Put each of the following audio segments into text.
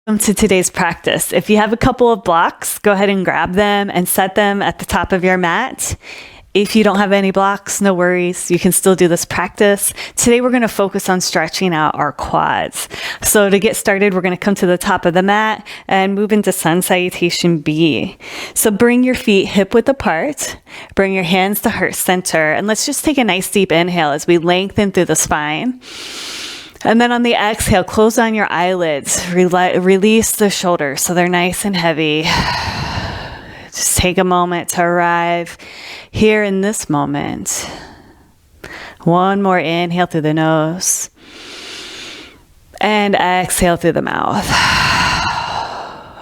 Welcome to today's practice. If you have a couple of blocks, go ahead and grab them and set them at the top of your mat. If you don't have any blocks, no worries. You can still do this practice. Today, we're going to focus on stretching out our quads. So to get started, we're going to come to the top of the mat and move into Sun Salutation B. So bring your feet hip width apart. Bring your hands to heart center. And let's just take a nice deep inhale as we lengthen through the spine. And then on the exhale, close down your eyelids. Release the shoulders so they're nice and heavy. Just take a moment to arrive here in this moment. One more inhale through the nose. And exhale through the mouth.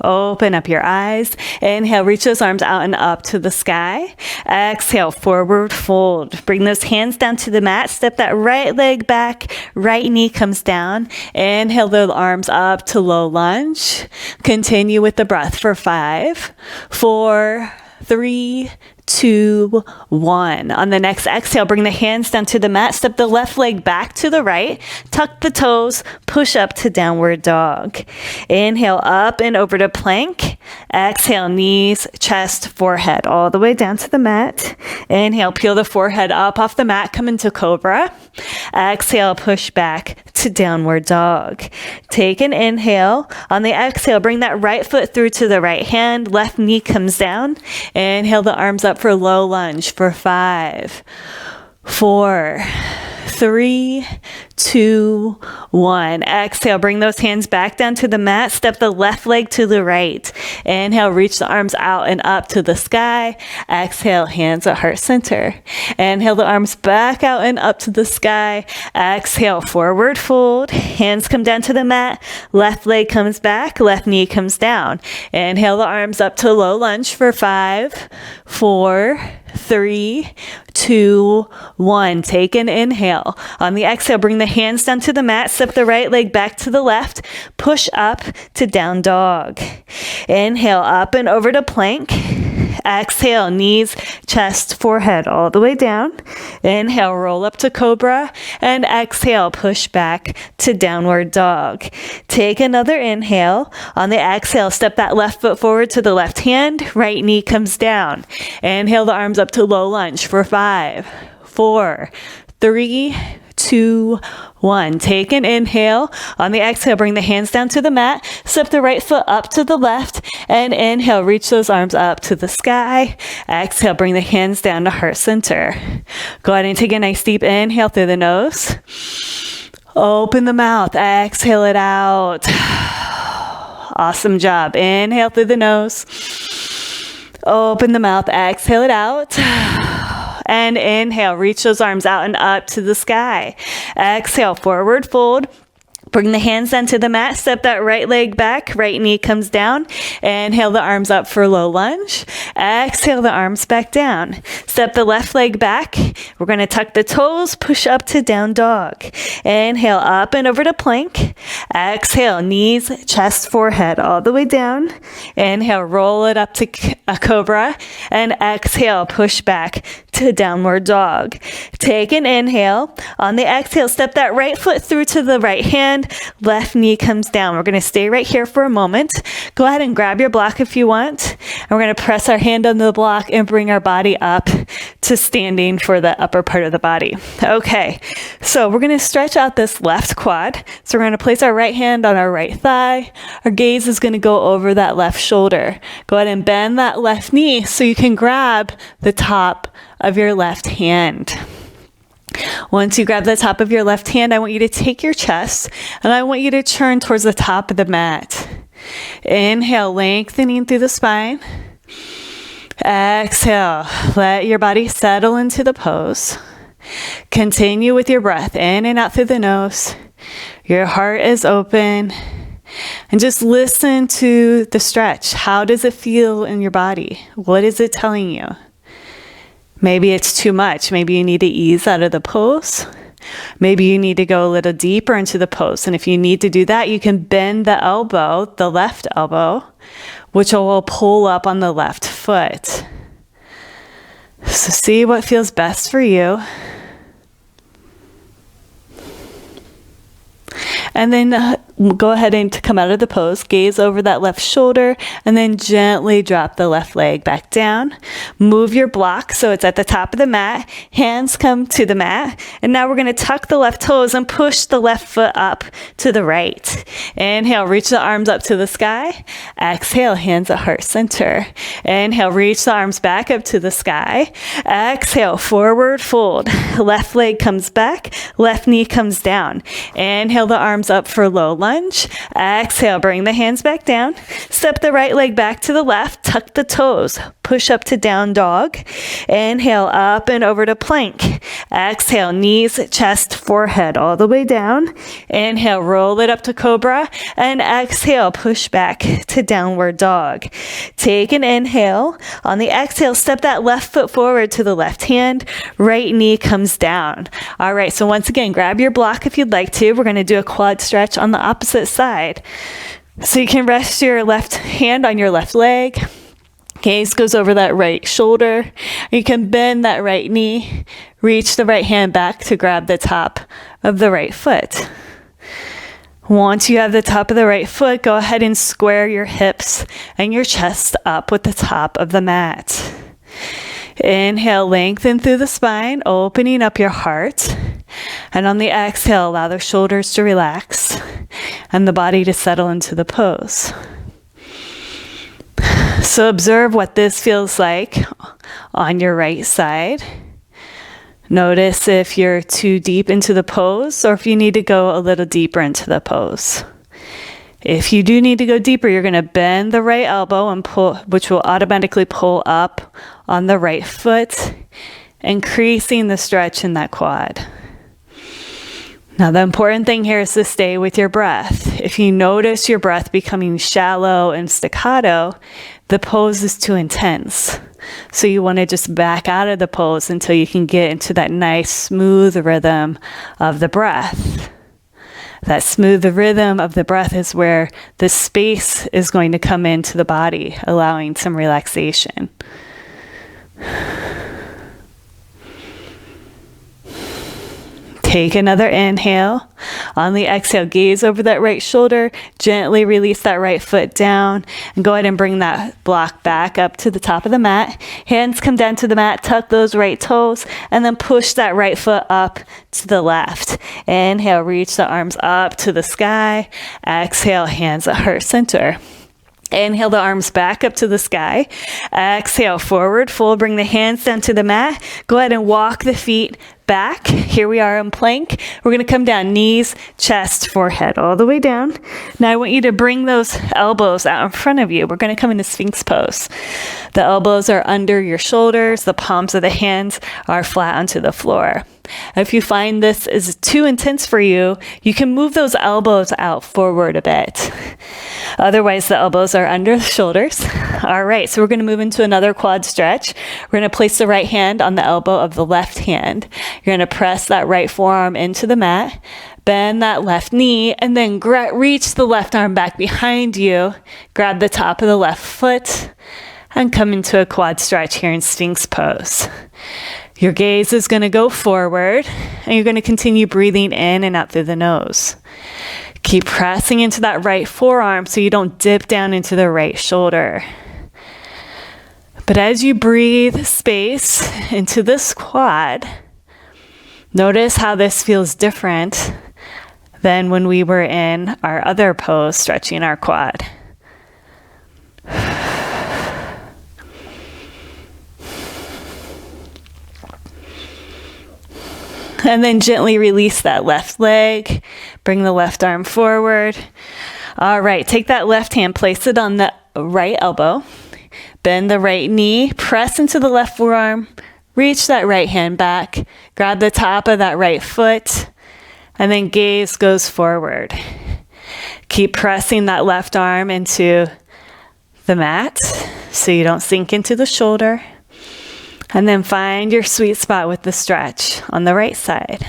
Open up your eyes. Inhale, reach those arms out and up to the sky. Exhale, forward fold. Bring those hands down to the mat. Step that right leg back. Right knee comes down. Inhale the arms up to low lunge. Continue with the breath for 5, 4, 3, 2, 1. On the next exhale, bring the hands down to the mat. Step the left leg back to the right. Tuck the toes. Push up to downward dog. Inhale up and over to plank. Exhale, knees, chest, forehead, all the way down to the mat. Inhale, peel the forehead up off the mat. Come into cobra. Exhale, push back to downward dog. Take an inhale. On the exhale, bring that right foot through to the right hand. Left knee comes down. Inhale the arms up for low lunge for 5, 4, 3, 2, 1. Exhale, bring those hands back down to the mat. Step the left leg to the right. Inhale, reach the arms out and up to the sky. Exhale, hands at heart center. Inhale the arms back out and up to the sky. Exhale, forward fold. Hands come down to the mat. Left leg comes back. Left knee comes down. Inhale the arms up to low lunge for 5, 4, 3, 2, 1. Take an inhale. On the exhale, bring the hands down to the mat. Step the right leg back to the left. Push up to down dog. Inhale up and over to plank. Exhale, knees, chest, forehead, all the way down. Inhale, roll up to cobra. And exhale, push back to downward dog. Take another inhale. On the exhale, step that left foot forward to the left hand. Right knee comes down. Inhale the arms up to low lunge for 5, 4, 3, 2, 1. Take an inhale. On the exhale, bring the hands down to the mat. Step the right foot up to the left. And inhale, reach those arms up to the sky. Exhale, bring the hands down to heart center. Go ahead and take a nice deep inhale through the nose. Open the mouth. Exhale it out. Awesome job. Inhale through the nose. Open the mouth. Exhale it out. And inhale, reach those arms out and up to the sky. Exhale, forward fold. Bring the hands down to the mat. Step that right leg back. Right knee comes down. Inhale the arms up for low lunge. Exhale the arms back down. Step the left leg back. We're going to tuck the toes. Push up to down dog. Inhale up and over to plank. Exhale, knees, chest, forehead, all the way down. Inhale, roll it up to a cobra. And exhale, push back to downward dog. Take an inhale. On the exhale, step that right foot through to the right hand. Left knee comes down. We're going to stay right here for a moment. Go ahead and grab your block if you want. And we're going to press our hand on the block and bring our body up to standing for the upper part of the body. Okay, so we're going to stretch out this left quad. So we're going to place our right hand on our right thigh. Our gaze is going to go over that left shoulder. Go ahead and bend that left knee so you can grab the top of your left hand. Once you grab the top of your left hand, I want you to take your chest and I want you to turn towards the top of the mat. Inhale, lengthening through the spine. Exhale, let your body settle into the pose. Continue with your breath in and out through the nose. Your heart is open. And just listen to the stretch. How does it feel in your body? What is it telling you? Maybe it's too much. Maybe you need to ease out of the pose. Maybe you need to go a little deeper into the pose. And if you need to do that, you can bend the elbow, the left elbow, which will pull up on the left foot. So see what feels best for you. And then go ahead and to come out of the pose, gaze over that left shoulder, and then gently drop the left leg back down. Move your block so it's at the top of the mat. Hands come to the mat. And now we're going to tuck the left toes and push the left foot up to the right. Inhale, reach the arms up to the sky. Exhale, hands at heart center. Inhale, reach the arms back up to the sky. Exhale, forward fold. Left leg comes back, left knee comes down. Inhale the arms up for low lunge. Exhale, bring the hands back down. Step the right leg back to the left, tuck the toes. Push up to down dog. Inhale, up and over to plank. Exhale, knees, chest, forehead, all the way down. Inhale, roll it up to cobra. And exhale, push back to downward dog. Take an inhale. On the exhale, step that left foot forward to the left hand. Right knee comes down. All right, so once again, grab your block if you'd like to. We're going to do a quad stretch on the opposite side. So you can rest your left hand on your left leg. Gaze goes over that right shoulder. You can bend that right knee. Reach the right hand back to grab the top of the right foot. Once you have the top of the right foot, go ahead and square your hips and your chest up with the top of the mat. Inhale, lengthen through the spine, opening up your heart. And on the exhale, allow the shoulders to relax and the body to settle into the pose. So observe what this feels like on your right side. Notice if you're too deep into the pose or if you need to go a little deeper into the pose. If you do need to go deeper, you're going to bend the right elbow and pull, which will automatically pull up on the right foot, increasing the stretch in that quad. Now, the important thing here is to stay with your breath. If you notice your breath becoming shallow and staccato, the pose is too intense. So you want to just back out of the pose until you can get into that nice, smooth rhythm of the breath. That smooth rhythm of the breath is where the space is going to come into the body, allowing some relaxation. Take another inhale. On the exhale, gaze over that right shoulder. Gently release that right foot down. And go ahead and bring that block back up to the top of the mat. Hands come down to the mat. Tuck those right toes. And then push that right foot up to the left. Inhale, reach the arms up to the sky. Exhale, hands at heart center. Inhale the arms back up to the sky. Exhale, forward fold. Bring the hands down to the mat. Go ahead and walk the feet back. Here we are in plank. We're going to come down, knees, chest, forehead, all the way down. Now I want you to bring those elbows out in front of you. We're going to come into Sphinx pose. The elbows are under your shoulders. The palms of the hands are flat onto the floor. If you find this is too intense for you, you can move those elbows out forward a bit. Otherwise, the elbows are under the shoulders. All right, so we're going to move into another quad stretch. We're going to place the right hand on the elbow of the left hand. You're going to press that right forearm into the mat, bend that left knee, and then reach the left arm back behind you. Grab the top of the left foot and come into a quad stretch here in Sphinx pose. Your gaze is going to go forward, and you're going to continue breathing in and out through the nose. Keep pressing into that right forearm so you don't dip down into the right shoulder. But as you breathe space into this quad, notice how this feels different than when we were in our other pose, stretching our quad. And then gently release that left leg. Bring the left arm forward. All right, take that left hand, place it on the right elbow. Bend the right knee, press into the left forearm. Reach that right hand back. Grab the top of that right foot. And then gaze goes forward. Keep pressing that left arm into the mat so you don't sink into the shoulder. And then find your sweet spot with the stretch on the right side.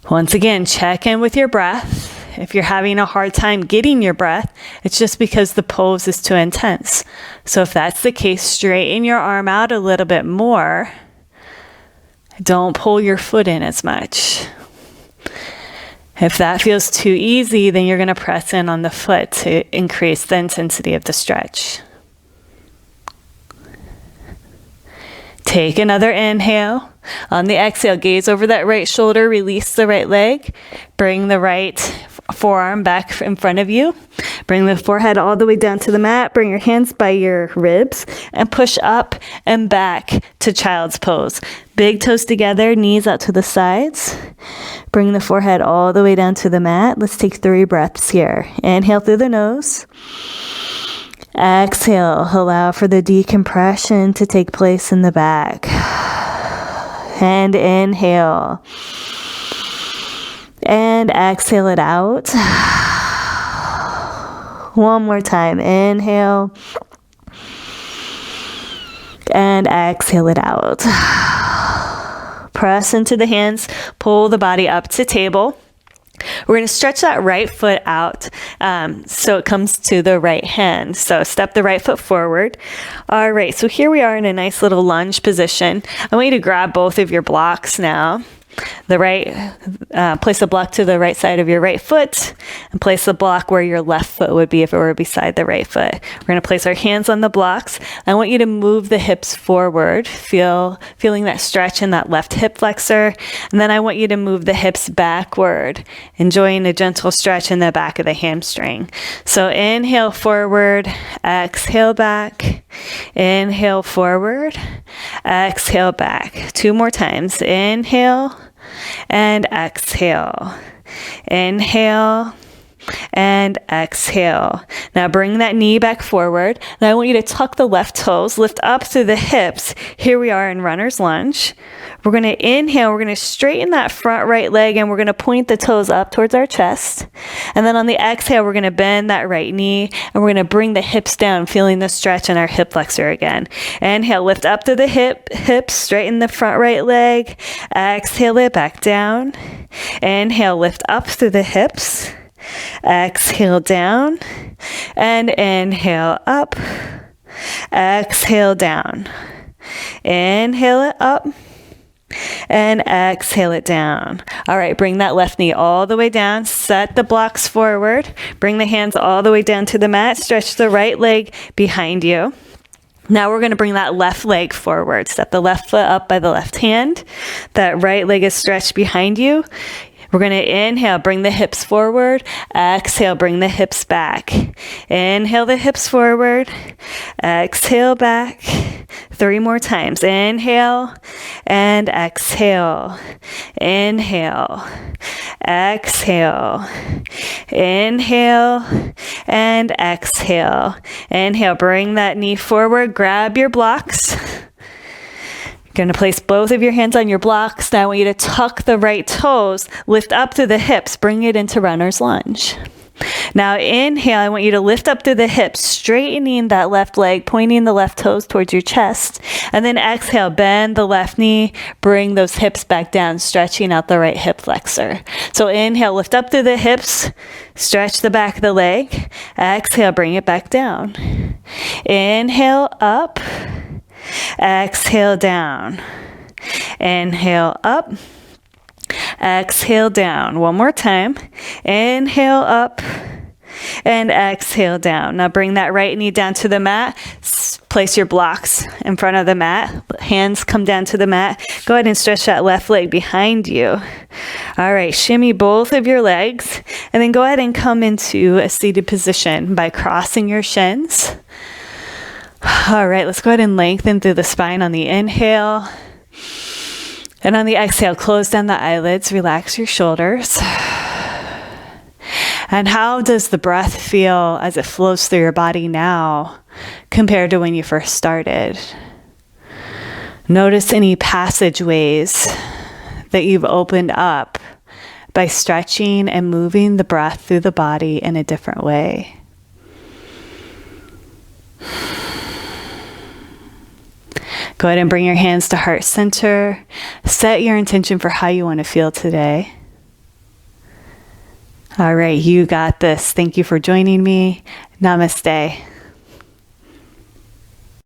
Once again, check in with your breath. If you're having a hard time getting your breath, it's just because the pose is too intense. So if that's the case, straighten your arm out a little bit more. Don't pull your foot in as much. If that feels too easy, then you're going to press in on the foot to increase the intensity of the stretch. Take another inhale. On the exhale, gaze over that right shoulder, release the right leg. Bring the right forearm back in front of you. Bring the forehead all the way down to the mat. Bring your hands by your ribs and push up and back to child's pose. Big toes together, knees out to the sides. Bring the forehead all the way down to the mat. Let's take 3 breaths here. Inhale through the nose. Exhale, allow for the decompression to take place in the back. And inhale. And exhale it out. One more time. Inhale. And exhale it out. Press into the hands. Pull the body up to table. We're going to stretch that right foot out so it comes to the right hand. So step the right foot forward. All right, so here we are in a nice little lunge position. I want you to grab both of your blocks now. Place a block to the right side of your right foot and place the block where your left foot would be if it were beside the right foot. We're going to place our hands on the blocks. I want you to move the hips forward, feeling that stretch in that left hip flexor. And then I want you to move the hips backward, enjoying a gentle stretch in the back of the hamstring. So inhale forward, exhale back, inhale forward, exhale back. 2 more times. Inhale and exhale. Inhale and exhale. Now bring that knee back forward. Now I want you to tuck the left toes, lift up through the hips. Here we are in runner's lunge. We're going to inhale. We're going to straighten that front right leg and we're going to point the toes up towards our chest. And then on the exhale, we're going to bend that right knee and we're going to bring the hips down, feeling the stretch in our hip flexor again. Inhale, lift up to the hips, straighten the front right leg. Exhale it back down. Inhale, lift up through the hips. Exhale down and inhale up. Exhale down. Inhale it up and exhale it down. All right, bring that left knee all the way down. Set the blocks forward. Bring the hands all the way down to the mat. Stretch the right leg behind you. Now we're going to bring that left leg forward. Step the left foot up by the left hand. That right leg is stretched behind you. We're going to inhale, bring the hips forward. Exhale, bring the hips back. Inhale the hips forward. Exhale back. 3 more times. Inhale and exhale. Inhale. Exhale. Inhale and exhale. Inhale, bring that knee forward. Grab your blocks. Going to place both of your hands on your blocks. Now I want you to tuck the right toes, lift up through the hips, bring it into runner's lunge. Now inhale, I want you to lift up through the hips, straightening that left leg, pointing the left toes towards your chest. And then exhale, bend the left knee, bring those hips back down, stretching out the right hip flexor. So inhale, lift up through the hips, stretch the back of the leg. Exhale, bring it back down. Inhale, up. Exhale down. Inhale up. Exhale down. One more time. Inhale up and exhale down. Now bring that right knee down to the mat. Place your blocks in front of the mat. Hands come down to the mat. Go ahead and stretch that left leg behind you. All right, shimmy both of your legs and then go ahead and come into a seated position by crossing your shins. All right, let's go ahead and lengthen through the spine on the inhale. And on the exhale, close down the eyelids, relax your shoulders. And how does the breath feel as it flows through your body now compared to when you first started? Notice any passageways that you've opened up by stretching and moving the breath through the body in a different way. Go ahead and bring your hands to heart center. Set your intention for how you want to feel today. All right, you got this. Thank you for joining me. Namaste.